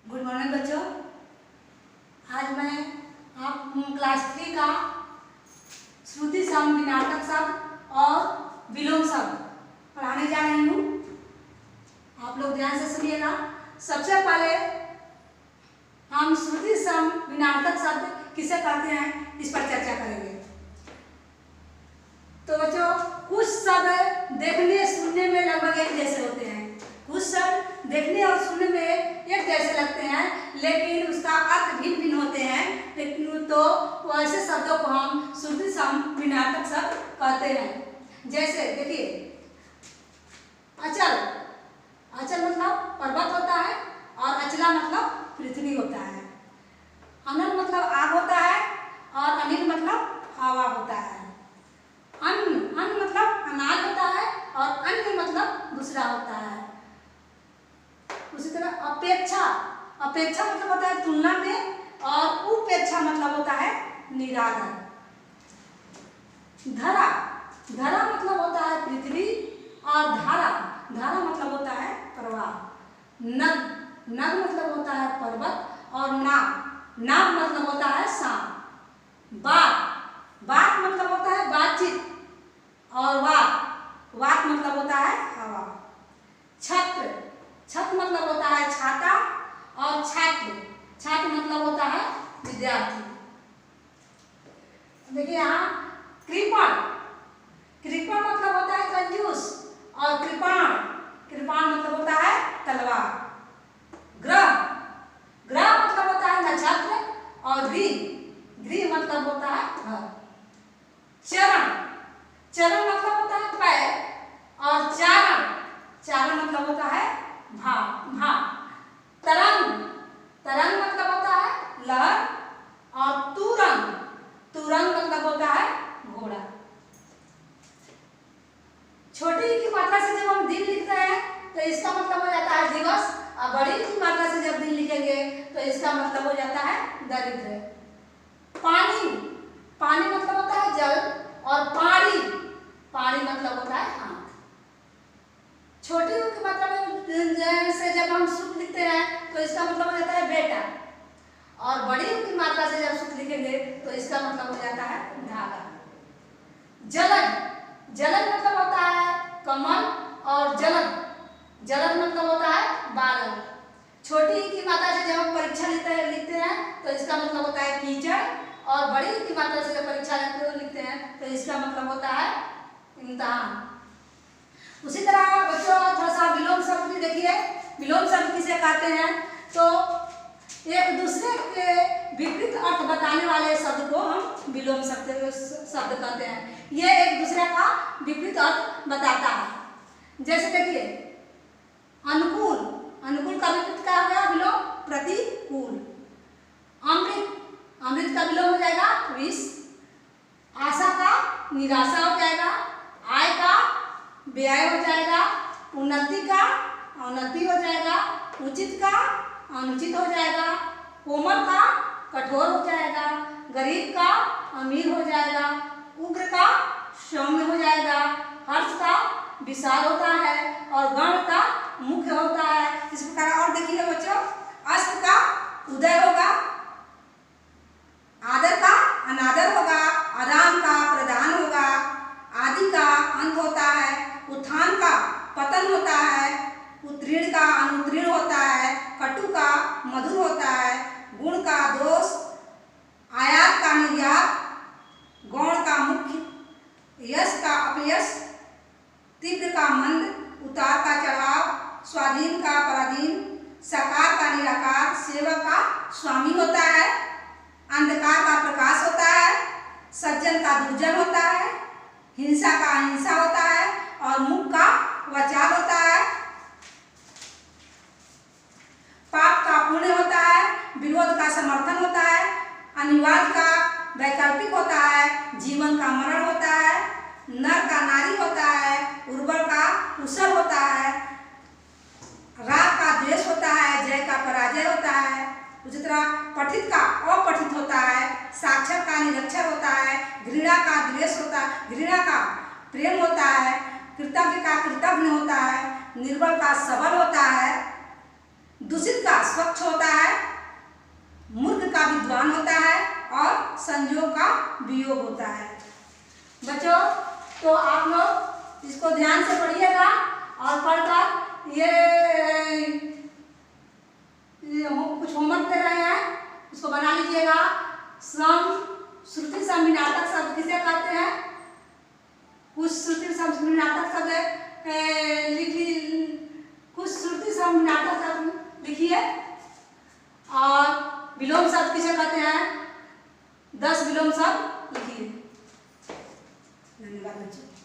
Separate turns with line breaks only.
Good morning बच्चों। आज मैं आप क्लास 3 का श्रुति सम विनाटक शब्द और विलोम शब्द पढ़ाने जा रही हूँ। आप लोग ध्यान से सुनिएगा। सबसे पहले हम श्रुति सम विनाटक शब्द किसे कहते हैं इस पर चर्चा करेंगे। तो बच्चों, कुछ शब्द देखने सुनने में लगभग एक जैसे होते हैं। कुछ शब्द देखने और सुनने में एक जैसे लगते हैं, लेकिन उसका अर्थ भिन्न भिन्न होते हैं। लेकिन तो ऐसे शब्दों को हम श्रुति सम विनाटक शब्द कहते हैं। जैसे देखिए, अचल। अचल मतलब पर्वत होता है और अचला मतलब पृथ्वी होता है। अनल मतलब आग होता है और अनिल मतलब हवा होता है। अन्न मतलब अनाज होता है और अन्य मतलब दूसरा होता है। उसी तरह अपेक्षा। अपेक्षा मतलब होता है तुलना में और उपेक्षा मतलब होता है निरादर। धरा। धरा मतलब होता है पृथ्वी और धारा। धारा मतलब होता है प्रवाह। नग। नग मतलब होता है पर्वत और नाग। नाग मतलब होता है सांप। बात। बात मतलब होता है बातचीत और वाक। वाक मतलब होता है हवा। छत्र। छत्र मतलब होता है छाता और छात्र। छात्र मतलब होता है विद्यार्थी। देखिए यहाँ कृपण। कृपण मतलब होता है कंजूस और कृपाण। कृपाण मतलब होता है तलवार। ग्रह। ग्रह मतलब होता है नक्षत्र और गृह। गृह मतलब होता है घर। चरण। चरण मतलब होता है पैर और चारण। चारण मतलब होता है भाग। तरंग। तरंग मतलब होता है लहर और तुरंग। तुरंग मतलब होता है घोड़ा। छोटी की मात्रा से जब हम दिन लिखते हैं तो इसका मतलब हो जाता है दिवस, और बड़ी की मात्रा से जब दिन लिखेंगे तो इसका मतलब हो जाता है दरिद्र। पानी। पानी मतलब होता है जल और पानी। पानी मतलब होता है हाथ। छोटी की मात्रा से जब हम सुख लिखते हैं तो इसका मतलब हो जाता है बेटा, और बड़ी की मात्रा से जब सुख लिखेंगे तो इसका मतलब हो जाता है धागा। जलद। जलद मतलब होता है कमल और जलद। जलद मतलब होता है बादल। छोटी की मात्रा से जब हम परीक्षा लिखते हैं तो इसका मतलब होता है कीचड़, और बड़ी की मात्रा से जब परीक्षा लिखते हैं तो इसका मतलब होता है इम्तिहान। उसी तरह बच्चों थोड़ा सा विलोम शब्द भी देखिए। विलोम शब्द किसे कहते हैं? तो एक दूसरे के विपरीत अर्थ बताने वाले शब्द को हम विलोम शब्द कहते हैं। ये एक दूसरे का विपरीत अर्थ बताता है। जैसे देखिए, अनुकूल। अनुकूल का विपरीत क्या हो गया? विलोम प्रतिकूल। अमृत। अमृत का विलोम हो जाएगा विष। आशा का निराशा हो जाएगा। आय का व्यय हो जाएगा। उन्नति का अवनति हो जाएगा। उचित का अनुचित हो जाएगा। कोमल का कठोर हो जाएगा। गरीब का अमीर हो जाएगा। उग्र का सौम्य हो जाएगा। हर्ष का विशाल होता है और गण का मुख्य होता है। इस प्रकार और देखिए बच्चों, अस्त का उदय होगा। आदर का अनादर होगा। आराम का प्रदान होगा। आदि का अंत होता है। उत्थान का पतन होता है। उत्तीर्ण का अनुत्तीर्ण होता है। कटु का मधुर होता है। गुण का दोष। आयात का निर्यात। गौण का मुख्य। यश का अपयश। तीव्र का मंद। उतार का चढ़ाव। स्वाधीन का पराधीन। साकार का निराकार। सेवक का स्वामी होता है। अंधकार का प्रकाश होता है। सज्जन का दुर्जन होता है। हिंसा का अहिंसा होता है और मुख का वचाल होता है। पाप का पुण्य होता है। विरोध का समर्थन होता है। अनिवार्य का वैकल्पिक होता है। जीवन का मरण होता है। नर का नारी होता है। उर्वर का कुशल होता है। राग का द्वेष होता है। जय का पराजय होता है। उसी तरह पठित का अपठित होता है। साक्षर का निरक्षर होता है। घृणा का द्वेष होता है। घृणा का प्रेम होता है। कृतज्ञ का कृतज्ञ होता है। निर्बल का सबल होता है। दूषित का स्वच्छ होता है। वियोग होता है। बच्चों, तो आप लोग इसको ध्यान से पढ़िएगा और पढ़कर ये कुछ होमवर्क दे रहे हैं, उसको बना लीजिएगा। सम, श्रुति, समविनाटक शब्द किसे कहते हैं? कुछ श्रुति समविनाटक शब्द लिखिए, कुछ श्रुति समविनाटक शब्द लिखिए। और विलोम शब्द किसे कहते हैं? 10 विलोम शब्द लिखिए। धन्यवाद बच्चों।